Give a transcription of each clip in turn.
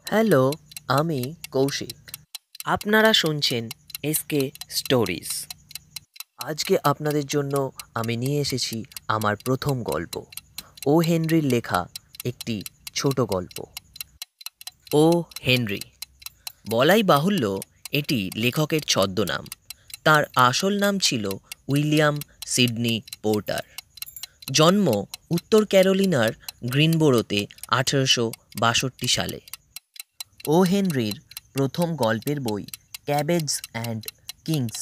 Hello, আমি কৌশিক। আপনারা শুনছেন এসকে স্টোরিজ। আজকে আপনাদের জন্য আমি নিয়ে এসেছি আমার প্রথম গল্প, ও হেনরির লেখা একটি ছোট গল্প। ও হেনরি, বলাই বাহুল্য এটি লেখকের ছদ্মনাম। তার আসল নাম ছিল উইলিয়াম সিডনি পোর্টার। জন্ম উত্তর ক্যারোলিনার গ্রিনবোরোতে 1862 সালে। ও হেনরির প্রথম গল্পের বই ক্যাবেজ অ্যান্ড কিংস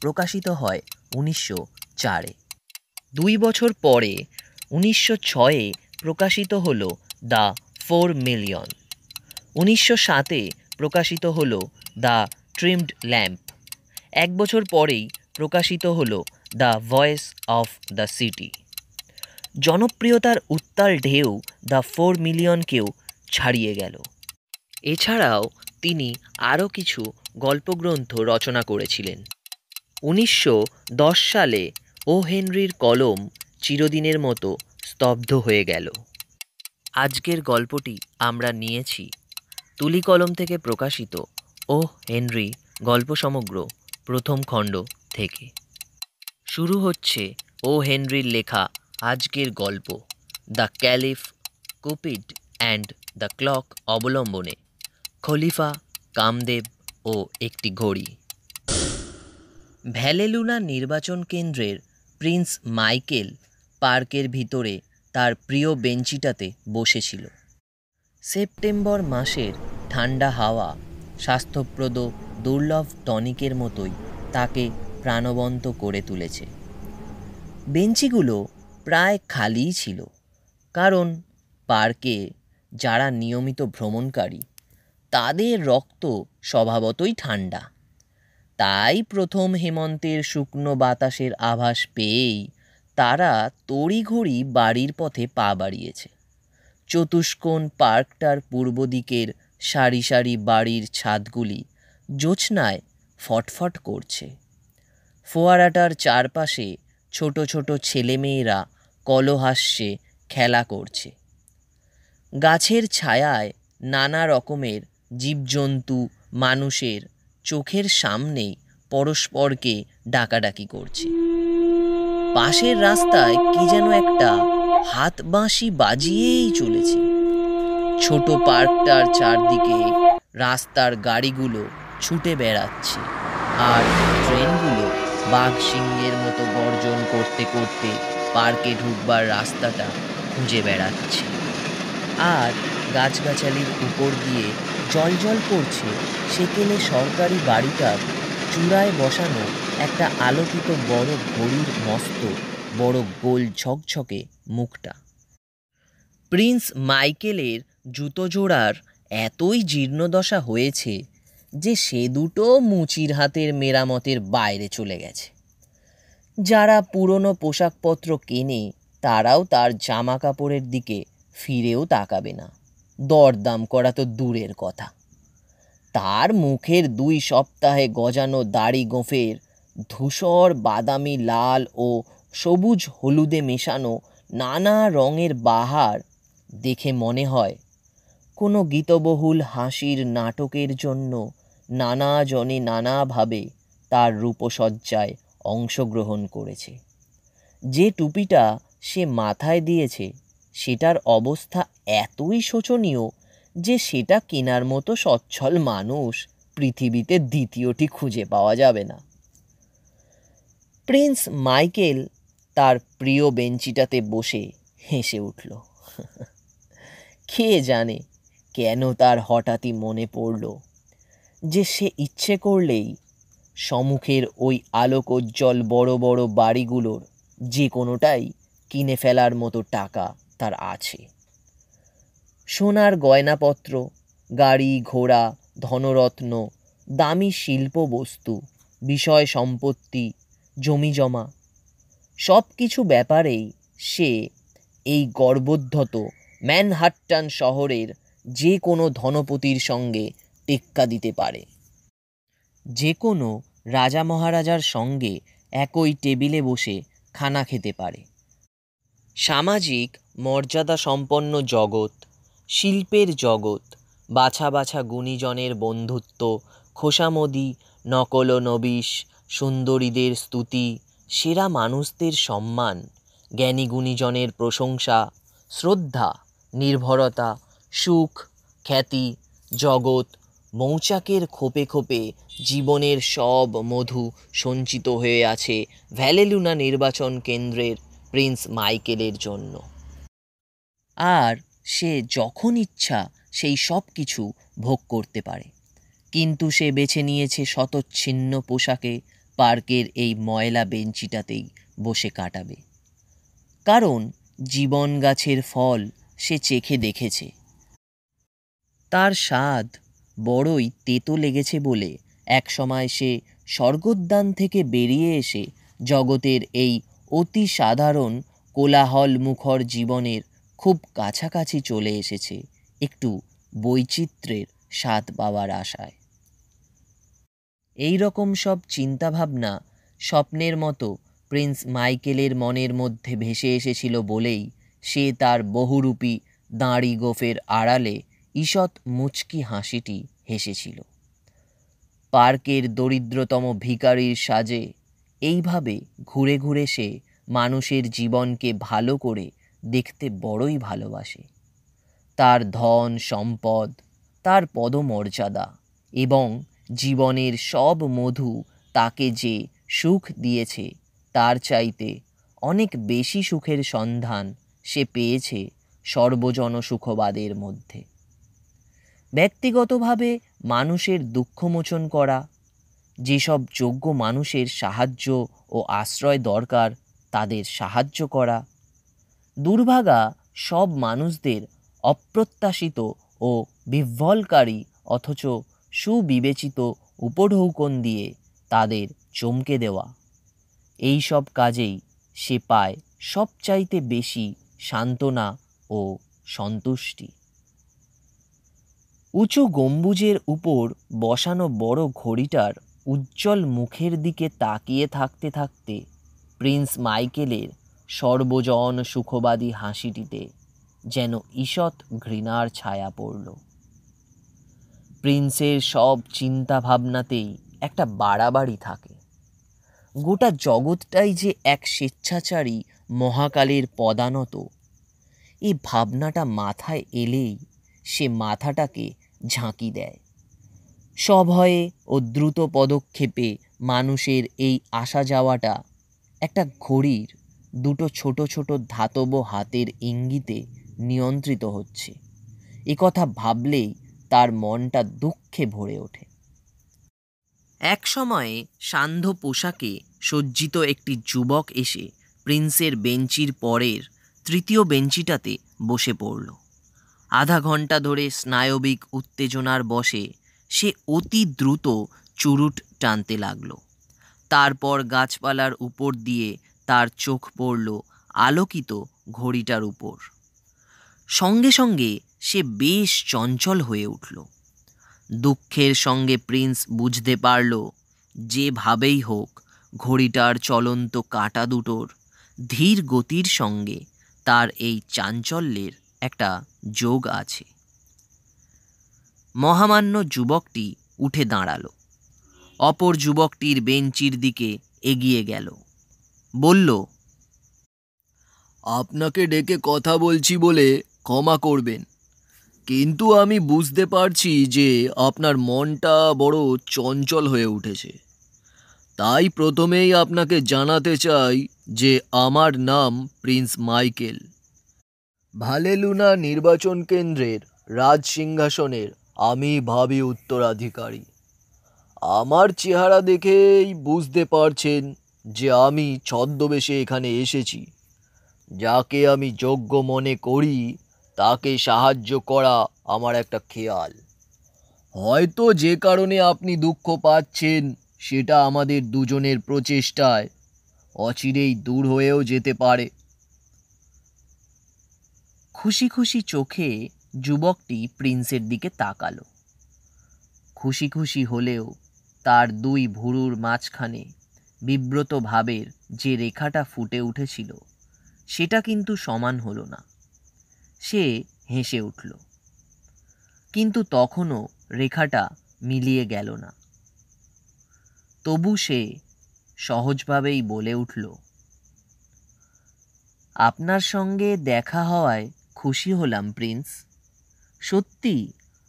প্রকাশিত হয় 1904-এ। 2 বছর পরে 1906-এ প্রকাশিত হল দ্য 4 মিলিয়ন। 1907-এ প্রকাশিত হল দ্য ট্রিমড ল্যাম্প। 1 বছর পরেই প্রকাশিত হল the voice of the city. জনপ্রিয়তার উত্তাল ঢেউ দ্য 4 মিলিয়নকেও ছাড়িয়ে গেল। এছাড়াও তিনি আরও কিছু গল্পগ্রন্থ রচনা করেছিলেন। 1910 সালে ও হেনরির কলম চিরদিনের মতো স্তব্ধ হয়ে গেল। আজকের গল্পটি আমরা নিয়েছি তুলি কলম থেকে প্রকাশিত ও হেনরি গল্প সমগ্র প্রথম খণ্ড থেকে। শুরু হচ্ছে ও হেনরির লেখা আজকের গল্প the caliph, cupid and the clock অবলম্বনে খলিফা, কামদেব ও একটি ঘড়ি। ভ্যালেলুনা নির্বাচন কেন্দ্রের প্রিন্স মাইকেল পার্কের ভিতরে তার প্রিয় বেঞ্চিটাতে বসেছিল। সেপ্টেম্বর মাসের ঠান্ডা হাওয়া স্বাস্থ্যপ্রদ দুর্লভ টনিকের মতোই তাকে প্রাণবন্ত করে তুলেছে। বেঞ্চিগুলো প্রায় খালিই ছিল, কারণ পার্কে যারা নিয়মিত ভ্রমণকারী তাদের রক্ত স্বভাবতই ঠান্ডা। তাই প্রথম হেমন্তের শুকনো বাতাসের আভাস পেয়েই তারা তড়িঘড়ি বাড়ির পথে পা বাড়িয়েছে। চতুষ্কোণ পার্কটার পূর্ব দিকের সারি সারি বাড়ির ছাদগুলি জ্যোৎস্নায় ফটফট করছে। ফোয়ারাটার চারপাশে ছোট ছোট ছেলেমেয়েরা কলহাস্যে খেলা করছে। গাছের ছায়ায় নানা রকমের জীবজন্তু মানুষের চোখের সামনেই পরস্পরকে ডাকাডাকি করছে। পাশের রাস্তায় কি যেন একটা হাত বাঁশি বাজিয়েই চলেছে। ছোট পার্কটার চারদিকে রাস্তার গাড়িগুলো ছুটে বেড়াচ্ছে, আর ট্রেনগুলো বাঘ সিংহের মতো গর্জন করতে করতে পার্কে ঢুকবার রাস্তাটা খুঁজে বেড়াচ্ছে। আর গাছগাছালির উপর দিয়ে জল করছে সেকেলে সরকারি বাড়িটার চূড়ায় বসানো একটা আলোকিত বড় ঘড়ির মস্ত বড় গোল ঝকঝকে মুখটা। প্রিন্স মাইকেলের জুতো জোড়ার এতই জীর্ণদশা হয়েছে যে সে দুটো মুচির হাতের মেরামতের বাইরে চলে গেছে। যারা পুরনো পোশাকপত্র কেনে তারাও তার জামা কাপড়ের দিকে ফিরেও তাকাবে না, দরদাম করা তো দূরের কথা। তার মুখের 2 সপ্তাহে গজানো দাড়ি গোঁফের ধূসর বাদামি লাল ও সবুজ হলুদে মেশানো নানা রঙের বাহার দেখে মনে হয় কোনো গীতবহুল হাসির নাটকের জন্য নানা জনে নানাভাবে তার রূপসজ্জায় অংশগ্রহণ করেছে। যে টুপিটা সে মাথায় দিয়েছে সেটার অবস্থা এতই শোচনীয় যে সেটা কেনার মতো সচ্ছল মানুষ পৃথিবীতে দ্বিতীয়টি খুঁজে পাওয়া যাবে না। প্রিন্স মাইকেল তার প্রিয় বেঞ্চিটাতে বসে হেসে উঠল। কে জানে কেন তার হঠাৎই মনে পড়ল যে সে ইচ্ছে করলেই সম্মুখের ওই আলোকোজ্জ্বল বড় বড় বাড়িগুলোর যে কোনোটাই কিনে ফেলার মতো টাকা তার আছে। সোনার গয়নাপত্র, গাড়ি ঘোড়া, ধনরত্ন, দামি শিল্প বস্তু, বিষয় সম্পত্তি, জমিজমা সব কিছু ব্যাপারেই সে এই গর্বোদ্ধত ম্যানহাটন শহরের যে কোনো ধনপতির সঙ্গে টেক্কা দিতে পারে। যে কোনো রাজা মহারাজার সঙ্গে একই টেবিলে বসে খানা খেতে পারে। সামাজিক মর্যাদা সম্পন্ন জগৎ, শিল্পের জগৎ, বাছা বাছা গুণীজনের বন্ধুত্ব, খোসামদি, নকল ও নবিশ, সুন্দরীদের স্তুতি, সেরা মানুষদের সম্মান, জ্ঞানী গুণীজনের প্রশংসা, শ্রদ্ধা, নির্ভরতা, সুখ, খ্যাতি, জগৎ, মৌচাকের খোপে খোপে জীবনের সব মধু সঞ্চিত হয়ে আছে ভ্যালেলুনা নির্বাচন কেন্দ্রের প্রিন্স মাইকেলের জন্য। আর সে যখন ইচ্ছা সেই সব কিছু ভোগ করতে পারে। কিন্তু সে বেছে নিয়েছে শতচ্ছিন্ন পোশাকে পার্কের এই ময়লা বেঞ্চিটাতেই বসে কাটাবে। কারণ জীবন গাছের ফল সে চেখে দেখেছে, তার স্বাদ বড়ই তেতো লেগেছে বলে একসময় সে স্বর্গোদ্যান থেকে বেরিয়ে এসে জগতের এই অতি সাধারণ কোলাহল মুখর জীবনের খুব কাছাকাছি চলে এসেছে একটু বৈচিত্র্যের স্বাদ পাওয়ার আশায়। এই রকম সব চিন্তাভাবনা স্বপ্নের মতো প্রিন্স মাইকেলের মনের মধ্যে ভেসে এসেছিল বলেই সে তার বহুরূপী দাঁড়ি গোফের আড়ালে ঈষৎ মুচকি হাসিটি হেসেছিল। পার্কের দরিদ্রতম ভিখারির সাজে এইভাবে ঘুরে ঘুরে সে মানুষের জীবনকে ভালো করে দেখতে বড়ই ভালোবাসে। তার ধন সম্পদ, তার পদমর্যাদা এবং জীবনের সব মধু তাকে যে সুখ দিয়েছে তার চাইতে অনেক বেশি সুখের সন্ধান সে পেয়েছে সর্বজন সুখবাদের মধ্যে। ব্যক্তিগতভাবে মানুষের দুঃখমোচন করা, যেসব যোগ্য মানুষের সাহায্য ও আশ্রয় দরকার তাদের সাহায্য করা, দুর্ভাগা সব মানুষদের অপ্রত্যাশিত ও বিহ্বলকারী অথচ সুবিবেচিত উপঢৌকন দিয়ে তাদের চমকে দেওয়া, এই সব কাজেই সে পায় সবচাইতে বেশি সান্ত্বনা ও সন্তুষ্টি। উঁচু গম্বুজের উপর বসানো বড় ঘড়িটার উজ্জ্বল মুখের দিকে তাকিয়ে থাকতে থাকতে প্রিন্স মাইকেলের সর্বজন সুখবাদী হাসিটিতে যেন ঈষৎ ঘৃণার ছায়া পড়ল। প্রিন্সের সব চিন্তা ভাবনাতেই একটা বাড়াবাড়ি থাকে। গোটা জগৎটাই যে এক স্বেচ্ছাচারী মহাকালের পদানত, এই ভাবনাটা মাথায় এলেই সে মাথাটাকে ঝাঁকি দেয়। সভয়ে ও দ্রুত পদক্ষেপে মানুষের এই আসা যাওয়াটা একটা ঘড়ির দুটো ছোট ছোট ধাতব হাতের ইঙ্গিতে নিয়ন্ত্রিত হচ্ছে, এ কথা ভাবলেই তার মনটা দুঃখে ভরে ওঠে। এক সময়ে সান্ধ্য পোশাকে সজ্জিত একটি যুবক এসে প্রিন্সের বেঞ্চির পরের তৃতীয় বেঞ্চিটাতে বসে পড়ল। আধা ঘন্টা ধরে স্নায়বিক উত্তেজনার বশে সে অতি দ্রুত চুরুট টানতে লাগল। তারপর গাছপালার উপর দিয়ে তার চোখ পড়ল আলোকিত ঘড়িটার উপর। সঙ্গে সঙ্গে সে বেশ চঞ্চল হয়ে উঠল। দুঃখের সঙ্গে প্রিন্স বুঝতে পারল যেভাবেই হোক ঘড়িটার চলন্ত কাঁটা দুটোর ধীর গতির সঙ্গে তার এই চাঞ্চল্যের একটা যোগ আছে। মহামান্য যুবকটি উঠে দাঁড়াল, অপর যুবকটির বেঞ্চির দিকে এগিয়ে গেল, বলল, আপনাকে ডেকে কথা বলছি বলে ক্ষমা করবেন, কিন্তু আমি বুঝতে পারছি যে আপনার মনটা বড় চঞ্চল হয়ে উঠেছে। তাই প্রথমেই আপনাকে জানাতে চাই যে আমার নাম প্রিন্স মাইকেল। ভালেলুনা নির্বাচন কেন্দ্রের রাজ সিংহাসনের আমি ভাবী উত্তরাধিকারী। আমার চেহারা দেখেই বুঝতে পারছেন যে আমি ছদ্মবেশে এখানে এসেছি। যাকে আমি যোগ্য মনে করি তাকে সাহায্য করা আমার একটা খেয়াল। হয়তো যে কারণে আপনি দুঃখ পাচ্ছেন সেটা আমাদের দুজনের প্রচেষ্টায় অচিরেই দূর হয়েও যেতে পারে। খুশি খুশি চোখে যুবকটি প্রিন্সের দিকে তাকালো। খুশি খুশি হলেও তার দুই ভুরুর মাঝখানে বিব্রত ভাবের যে রেখাটা ফুটে উঠেছিল সেটা কিন্তু সমান হলো না। সে হেসে উঠল, কিন্তু তখনও রেখাটা মিলিয়ে গেল না। তবু সে সহজভাবেই বলে উঠল, আপনার সঙ্গে দেখা হওয়ায় খুশি হলাম প্রিন্স। সত্যি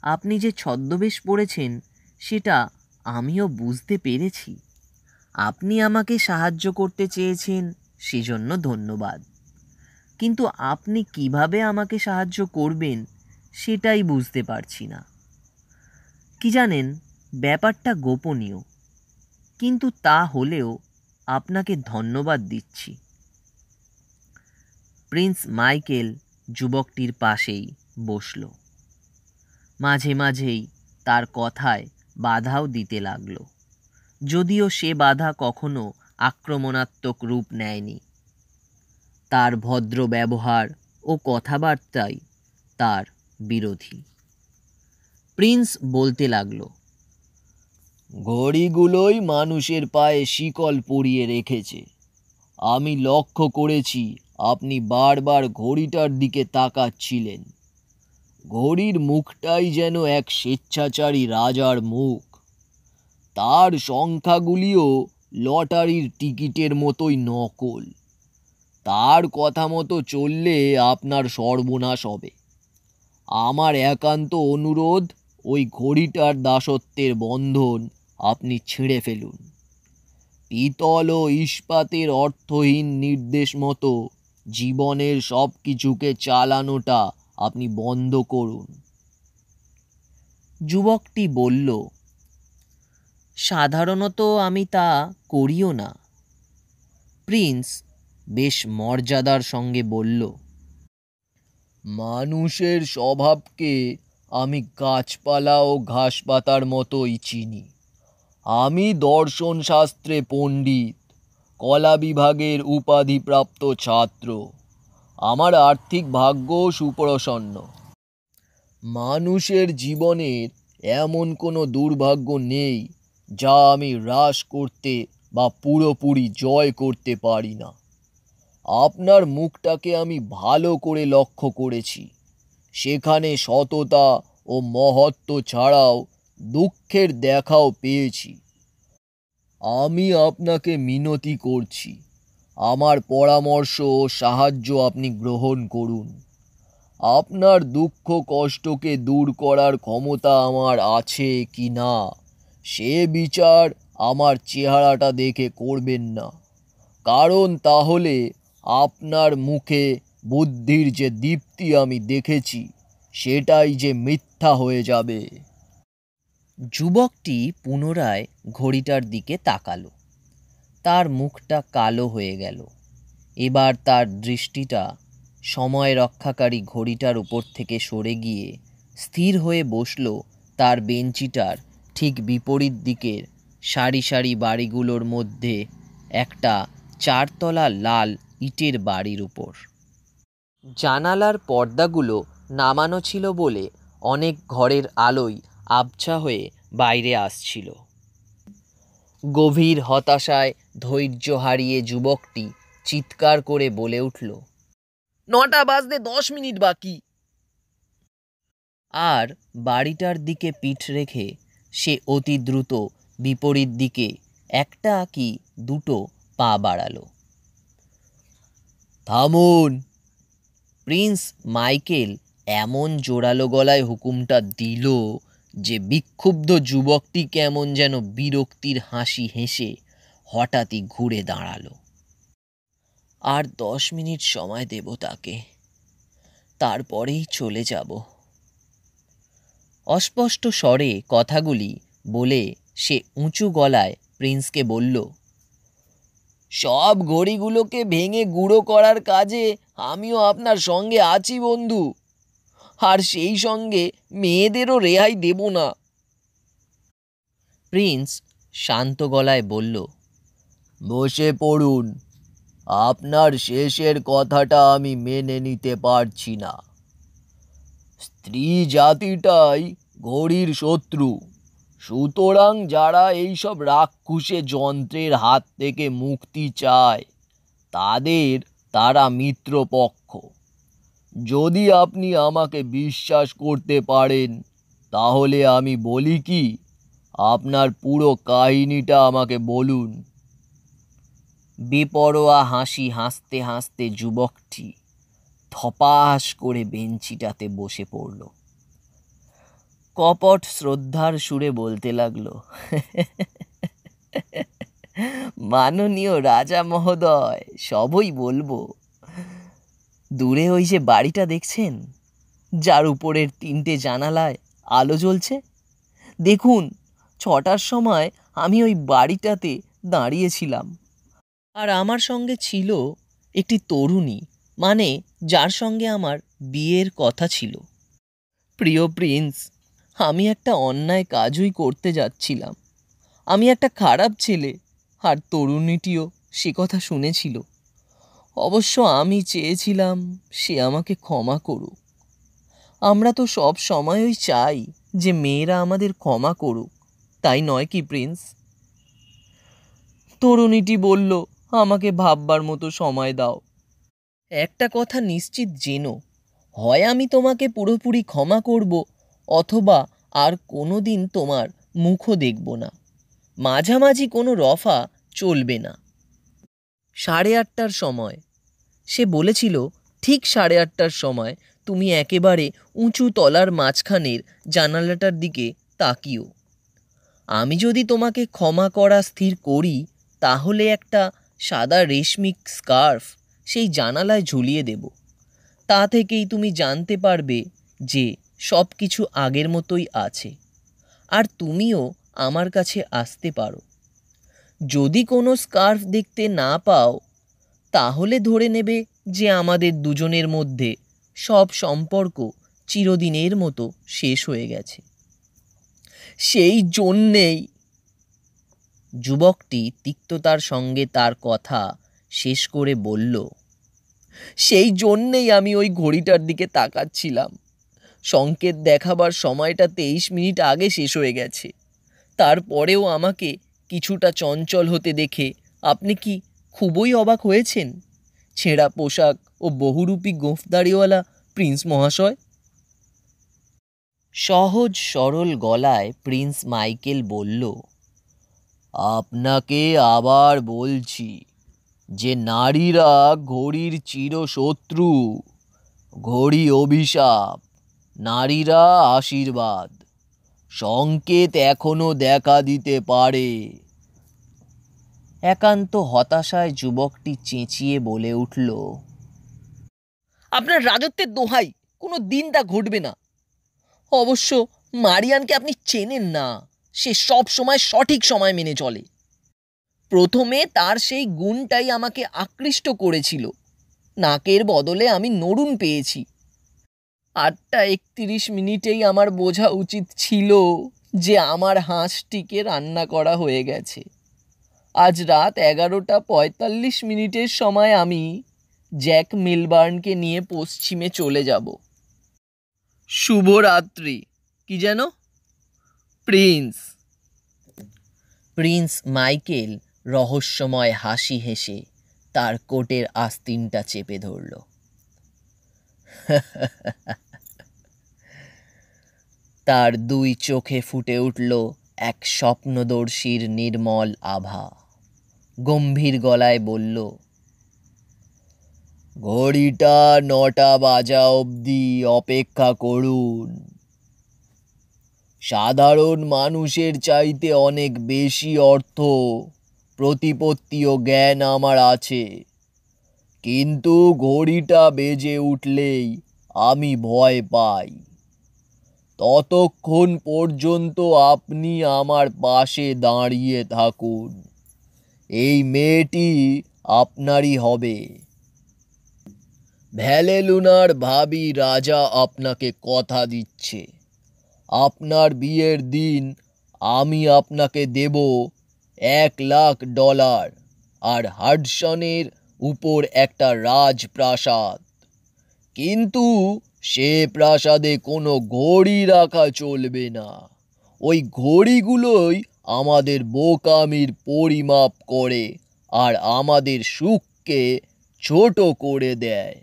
আপনি যে ছদ্মবেশ পড়েছেন সেটা আমিও বুঝতে পেরেছি। আপনি আমাকে সাহায্য করতে চেয়েছেন, সেজন্য ধন্যবাদ। কিন্তু আপনি কিভাবে আমাকে সাহায্য করবেন সেটাই বুঝতে পারছি না। কি জানেন, ব্যাপারটা গোপনীয়, কিন্তু তা হলেও আপনাকে ধন্যবাদ দিচ্ছি। প্রিন্স মাইকেল যুবকটির পাশেই বসল। মাঝে মাঝেই তার কথায় বাধাও দিতে লাগল, যদিও সে বাধা কখনো আক্রমণাত্মক রূপ নেয়নি। তার ভদ্র ব্যবহার ও কথাবার্তাই তার বিরোধী। প্রিন্স বলতে লাগল, ঘড়িগুলোই মানুষের পায়ে শিকল পরিয়ে রেখেছে। আমি লক্ষ্য করেছি আপনি বারবার ঘড়িটার দিকে তাকাচ্ছিলেন। ঘড়ির মুখটাই যেন এক স্বেচ্ছাচারী রাজার মুখ। তার সংখ্যাগুলিও লটারির টিকিটের মতোই নকল। তার কথা মতো চললে আপনার সর্বনাশ হবে। আমার একান্ত অনুরোধ, ওই ঘড়িটার দাসত্বের বন্ধন আপনি ছিঁড়ে ফেলুন। পিতল ও ইস্পাতের অর্থহীন নির্দেশ মতো জীবনের সব কিছুকে চালানোটা আপনি বন্ধ করুন। যুবকটি বলল, সাধারণত আমি তা করিও না। প্রিন্স বেশ মর্যাদার সঙ্গে বলল, মানুষের স্বভাবকে আমি গাছপালা ও ঘাসপাতার মতোই চিনি। আমি দর্শন শাস্ত্রে পণ্ডিত, কলা বিভাগের উপাধিপ্রাপ্ত ছাত্র। আমার আর্থিক ভাগ্য সুপ্রসন্ন। মানুষের জীবনের এমন কোনো দুর্ভাগ্য নেই যা আমি হ্রাস করতে বা পুরোপুরি জয় করতে পারি না। আপনার মুখটাকে আমি ভালো করে লক্ষ্য করেছি। সেখানে সততা ও মহত্ব ছাড়াও দুঃখের দেখাও পেয়েছি। আমি আপনাকে মিনতি করছি, আমার পরামর্শ ও সাহায্য আপনি গ্রহণ করুন। আপনার দুঃখ কষ্টকে দূর করার ক্ষমতা আমার আছে কি না সে বিচার আমার চেহারাটা দেখে করবেন না, কারণ তাহলে আপনার মুখে বুদ্ধির যে দীপ্তি আমি দেখেছি সেটাই যে মিথ্যা হয়ে যাবে। যুবকটি পুনরায় ঘড়িটার দিকে তাকালো। তার মুখটা কালো হয়ে গেল। এবার তার দৃষ্টিটা সময় রক্ষাকারী ঘড়িটার উপর থেকে সরে গিয়ে স্থির হয়ে বসল তার বেঞ্চিটার ঠিক বিপরীত দিকের সারি সারি বাড়িগুলোর মধ্যে একটা চারতলা লাল ইটের বাড়ির উপর। জানালার পর্দাগুলো নামানো ছিল বলে অনেক ঘরের আলোই আবছা হয়ে বাইরে আসছিল। গভীর হতাশায় ধৈর্য হারিয়ে যুবকটি চিৎকার করে বলে উঠল, 9টা বাজতে 10 মিনিট বাকি। আর বাড়িটার দিকে পিঠ রেখে সে অতি দ্রুত বিপরীত দিকে একটা কি দুটো পা বাড়ালো। থামুন! প্রিন্স মাইকেল এমন জোরালো গলায় হুকুমটা দিল যে বিক্ষুব্ধ যুবকটি কেমন যেন বিরক্তির হাসি হেসে হঠাৎই ঘুরে দাঁড়ালো। আর 10 মিনিট সময় দেব তাকে, তারপরেই চলে যাব। অস্পষ্ট স্বরে কথাগুলি বলে সে উঁচু গলায় প্রিন্সকে বলল, সব ঘড়িগুলোকে ভেঙে গুঁড়ো করার কাজে আমিও আপনার সঙ্গে আছি বন্ধু, আর সেই সঙ্গে মেয়েদেরও রেহাই দেব না। প্রিন্স শান্ত গলায় বলল, বসে পড়ুন। আপনার শেষের কথাটা আমি মেনে নিতে পারছি না। স্ত্রী জাতিটাই ঘড়ির শত্রু, সুতরাং যারা এইসব রাক্ষুসে যন্ত্রের হাত থেকে মুক্তি চায় তারা মিত্রপক্ষ। যদি আপনি আমাকে বিশ্বাস করতে পারেন তাহলে আমি বলি কি, আপনার পুরো কাহিনীটা আমাকে বলুন। বেপরোয়া হাসি হাসতে হাসতে যুবকটি ধপাস করে বেঞ্চিটাতে বসে পড়ল। কপট শ্রদ্ধার সুরে বলতে লাগলো, মাননীয় রাজা মহোদয়, সবই বলবো। দূরে ওই যে বাড়িটা দেখছেন, যার উপরের 3টে জানালায় আলো জ্বলছে, দেখুন 6টার সময় আমি ওই বাড়িটাতে দাঁড়িয়েছিলাম, আর আমার সঙ্গে ছিল একটি তরুণী, মানে যার সঙ্গে আমার বিয়ের কথা ছিল। প্রিয় প্রিন্স, আমি একটা অন্যায় কাজই করতে যাচ্ছিলাম। আমি একটা খারাপ ছেলে, আর তরুণীটিও সে কথা শুনেছিল। অবশ্য আমি চেয়েছিলাম সে আমাকে ক্ষমা করুক। আমরা তো সব সময়ই চাই যে মেয়েরা আমাদের ক্ষমা করুক, তাই নয় কি প্রিন্স? তরুণীটি বলল, আমাকে ভাববার মতো সময় দাও। একটা কথা নিশ্চিত জেনো, হয় আমি তোমাকে পুরোপুরি ক্ষমা করব, অথবা আর কোনো দিন তোমার মুখও দেখব না। মাঝামাঝি কোনো রফা চলবে না। 8:30টার সময়, সে বলেছিল, ঠিক 8:30টার সময় তুমি একেবারে উঁচু তলার মাঝখানের জানালাটার দিকে তাকিও। আমি যদি তোমাকে ক্ষমা করা স্থির করি, তাহলে একটা সাদা রেশমি স্কার্ফ সেই জানালায় ঝুলিয়ে দেব। তা থেকেই তুমি জানতে পারবে যে সব কিছু আগের মতোই আছে, আর তুমিও আমার কাছে আসতে পারো। যদি কোনো স্কার্ফ দেখতে না পাও, তাহলে ধরে নেবে যে আমাদের দুজনের মধ্যে সব সম্পর্ক চিরদিনের মতো শেষ হয়ে গেছে। সেই জন্যেই, যুবকটি তিক্ততার সঙ্গে তার কথা শেষ করে বলল, সেই জন্যেই আমি ওই ঘড়িটার দিকে তাকাচ্ছিলাম। সংকেত দেখাবার সময়টা 23 মিনিট আগে শেষ হয়ে গেছে। তারপরেও আমাকে কিছুটা চঞ্চল হতে দেখে আপনি কি খুবই অবাক হয়েছেন, ছেঁড়া পোশাক ও বহুরূপী গোঁফদাড়িওয়ালা প্রিন্স মহাশয়? সহজ সরল গলায় প্রিন্স মাইকেল বলল, আপনাকে আবার বলছি যে নারীরা ঘড়ির চিরশত্রু। ঘড়ি অভিশাপ, নারীরা আশীর্বাদ। সংকেত এখনো দেখা দিতে পারে। একান্ত হতাশায় যুবকটি চেঁচিয়ে বলে উঠল, আপনার রাজত্বের দোহাই, কোনো দিন তা ঘটবে না। অবশ্য মারিয়ানকে আপনি চেনেন না, সে সব সময় সঠিক সময় মেনে চলে। প্রথমে তার সেই গুণটাই আমাকে আকৃষ্ট করেছিল। নাকের বদলে আমি নড়ুন পেয়েছি। 8:31 আমার বোঝা উচিত ছিল যে আমার হাঁসটিকে রান্না করা হয়ে গেছে। আজ রাত 11:45 সময় আমি জ্যাক মিলবার্নকে নিয়ে পশ্চিমে চলে যাব। শুভরাত্রি। কি যেন? প্রিন্স। প্রিন্স মাইকেল রহস্যময় হাসি হেসে তার কোটের আস্তিনটা চেপে ধরল। তার 2 চোখে ফুটে উঠল এক স্বপ্নদর্শীর নির্মল আভা। গম্ভীর গলায় বলল, ঘড়িটা 9টা বাজা অবধি অপেক্ষা করুন। সাধারণ মানুষের চাইতে অনেক বেশি অর্থ, প্রতিপত্তি ও জ্ঞান আমার আছে, কিন্তু ঘড়িটা বেজে উঠলেই আমি ভয় পাই। ততক্ষণ পর্যন্ত আপনি আমার পাশে দাঁড়িয়ে থাকুন। এই মেয়েটি আপনারই হবে। ভ্যালেলুনার ভাবি রাজা আপনাকে কথা দিচ্ছে, আপনার বিয়ের দিন আমি আপনাকে দেব $1,00,000 আর হাডসনের উপর একটা রাজপ্রাসাদ। কিন্তু সে প্রাসাদে কোনো ঘড়ি রাখা চলবে না। ওই ঘড়িগুলোই আমাদের বোকামির পরিমাপ করে আর আমাদের সুখকে ছোট করে দেয়।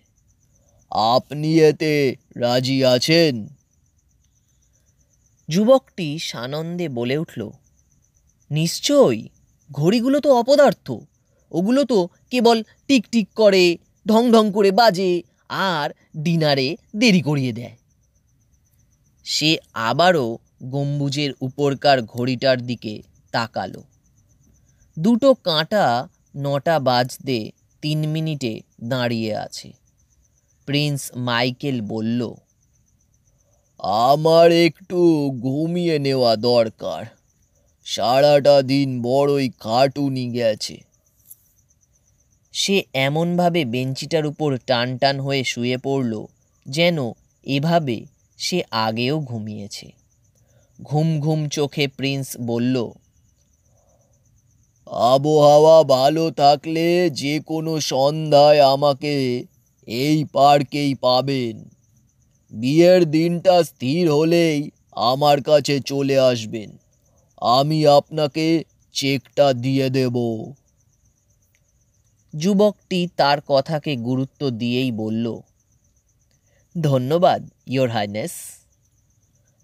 আপনি এতে রাজি আছেন? যুবকটি সানন্দে বলে উঠল, নিশ্চয়ই, ঘড়িগুলো তো অপদার্থ, ওগুলো তো কেবল টিকটিক করে, ঢং ঢং করে বাজে, আর ডিনারে দেরি করিয়ে দেয়। সে আবারও গম্বুজের উপরকার ঘড়িটার দিকে তাকালো। দুটো কাঁটা 9টা বাজতে 3 মিনিটে দাঁড়িয়ে আছে। প্রিন্স মাইকেল বলল, আমার একটু ঘুমিয়ে নেওয়া দরকার, সারাটা দিন বড়ই খাটুনি গেছে। সে এমনভাবে বেঞ্চিটার উপর টান টান হয়ে শুয়ে পড়ল যেন এভাবে সে আগেও ঘুমিয়েছে। ঘুম ঘুম চোখে প্রিন্স বলল, আবহাওয়া ভালো থাকলে যে কোনো সন্ধ্যায় আমাকে এই পার্কেই পাবেন। বিয়ের দিনটা স্থির হলেই আমার কাছে চলে আসবেন, আমি আপনাকে চেকটা দিয়ে দেব। যুবকটি তার কথাকে গুরুত্ব দিয়েই বলল, ধন্যবাদ ইয়োর হাইনেস।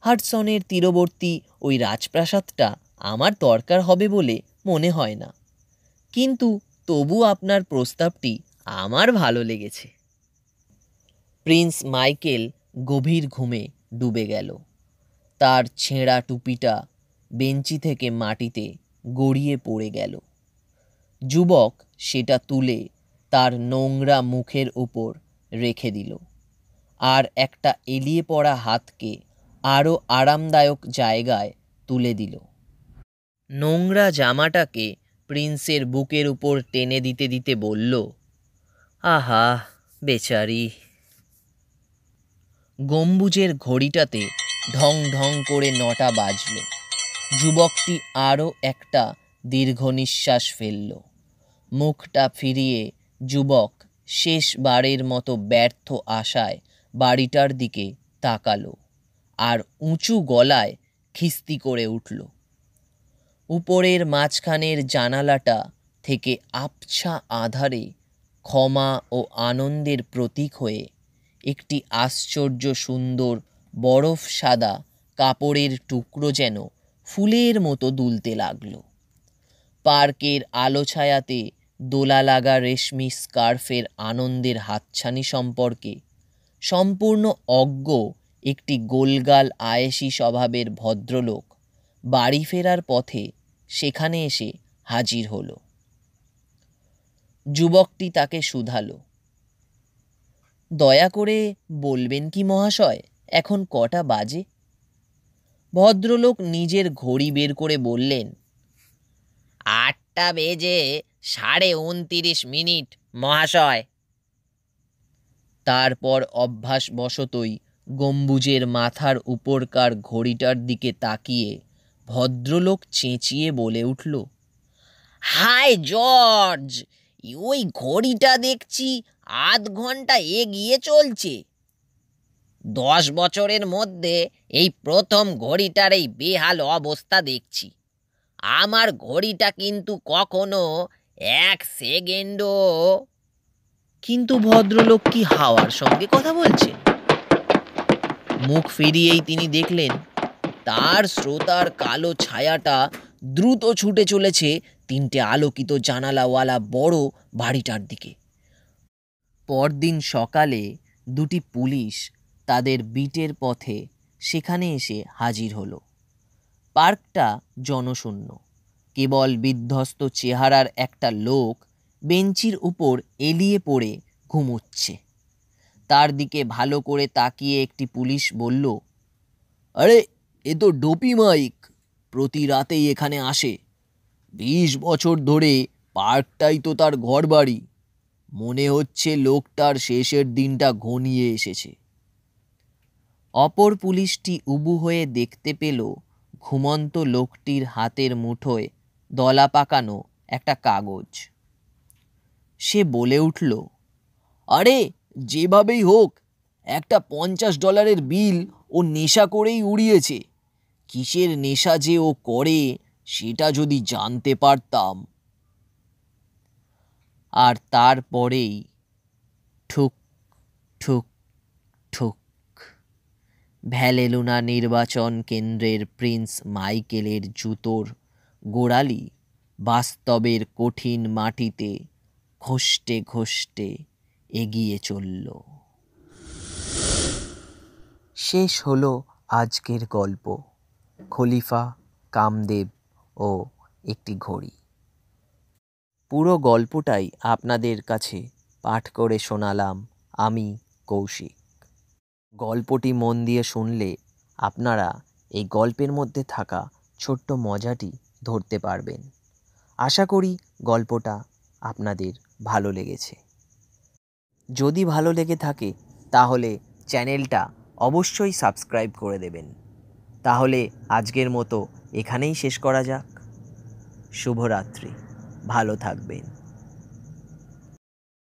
হাডসনের তীরবর্তী ওই রাজপ্রাসাদটা আমার দরকার হবে বলে মনে হয় না, কিন্তু তবু আপনার প্রস্তাবটি আমার ভালো লেগেছে। প্রিন্স মাইকেল গভীর ঘুমে ডুবে গেল। তার ছেঁড়া টুপিটা বেঞ্চি থেকে মাটিতে গড়িয়ে পড়ে গেল। যুবক সেটা তুলে তার নোংরা মুখের উপর রেখে দিল, আর একটা এলিয়ে পড়া হাতকে আরও আরামদায়ক জায়গায় তুলে দিল। নোংরা জামাটাকে প্রিন্সের বুকের উপর টেনে দিতে দিতে বলল, আহা বেচারি। গম্বুজের ঘড়িটাতে ঢং ঢং করে 9টা বাজল। যুবকটি আরও একটা দীর্ঘ নিঃশ্বাস ফেলল। মুখটা ফিরিয়ে যুবক শেষবারের মতো ব্যর্থ আশায় বাড়িটার দিকে তাকালো, আর উঁচু গলায় খিস্তি করে উঠল। উপরের মাঝখানের জানালাটা থেকে আবছা আঁধারে ক্ষমা ও আনন্দের প্রতীক হয়ে একটি আশ্চর্য সুন্দর বরফ সাদা কাপড়ের টুকরো যেন ফুলের মতো দুলতে লাগল। পার্কের আলো ছায়াতে দোলা লাগা রেশমি স্কার্ফের আনন্দের হাতছানি সম্পর্কে সম্পূর্ণ অজ্ঞ একটি গোলগাল আয়েসি স্বভাবের ভদ্রলোক বাড়ি ফেরার পথে সেখানে এসে হাজির হলো। যুবকটি তাকে শুধালো, দয়া করে বলবেন কি মহাশয়, এখন কটা বাজে? ভদ্রলোক নিজের ঘড়ি বের করে বললেন, 8টা বেজে 29.5 মহাশয়। তারপর অভ্যাসবশতই গম্বুজের মাথার উপরকার ঘড়িটার দিকে তাকিয়ে ভদ্রলোক চেঁচিয়ে বলে উঠল, হাই জর্জ, ওই ঘড়িটা দেখছি আধ ঘন্টা এগিয়ে চলছে। 10 বছরের মধ্যে এই প্রথম ঘড়িটার এই বেহাল অবস্থা দেখছি। আমার ঘড়িটা কিন্তু কখনো 1 সেকেন্ডও। কিন্তু ভদ্রলোক কি হাওয়ার সঙ্গে কথা বলছেন? মুখ ফিরিয়েই তিনি দেখলেন তার শ্রোতার কালো ছায়াটা দ্রুত ছুটে চলেছে 3টে আলোকিত জানালাওয়ালা বড় বাড়িটার দিকে। পরদিন সকালে 2টি পুলিশ তাদের বিটের পথে সেখানে এসে হাজির হলো। পার্কটা জনশূন্য, কেবল বিধ্বস্ত চেহারার একটা লোক বেঞ্চির উপর এলিয়ে পড়ে ঘুমোচ্ছে। তার দিকে ভালো করে তাকিয়ে একটি পুলিশ বলল, আরে, এ তো ডোপি মাইক, প্রতি রাতেই এখানে আসে। 20 বছর ধরে পার্কটাই তো তার ঘর বাড়ি। মনে হচ্ছে লোকটার শেষের দিনটা ঘনিয়ে এসেছে। অপর পুলিশটি উবু হয়ে দেখতে পেল ঘুমন্ত লোকটির হাতের মুঠোয় দলা পাকানো একটা কাগজ। সে বলে উঠল, আরে, যেভাবেই হোক একটা $50 বিল ও নেশা করেই উড়িয়েছে। কিসের নেশা যে ও করে সেটা যদি জানতে পারতাম। আর তারপরেই ঠুক ঠুক ঠুক ভ্যালেলুনা নির্বাচন কেন্দ্রের প্রিন্স মাইকেলের জুতোর গোড়ালি বাস্তবের কঠিন মাটিতে ঘষ্টে ঘষ্টে এগিয়ে চলল। শেষ হলো আজকের গল্প, খলিফা, কামদেব ও একটি ঘড়ি। পুরো গল্পটাই আপনাদের কাছে পাঠ করে শোনালাম আমি, কৌশিক। গল্পটি মন দিয়ে শুনলে আপনারা এই গল্পের মধ্যে থাকা ছোট্ট মজাটি ধরতে পারবেন। আশা করি গল্পটা আপনাদের ভালো লেগেছে। যদি ভালো লেগে থাকে তাহলে চ্যানেলটা অবশ্যই সাবস্ক্রাইব করে দেবেন। তাহলে আজকের মতো এখানেই শেষ করা যাক। শুভরাত্রি, ভালো থাকবেন।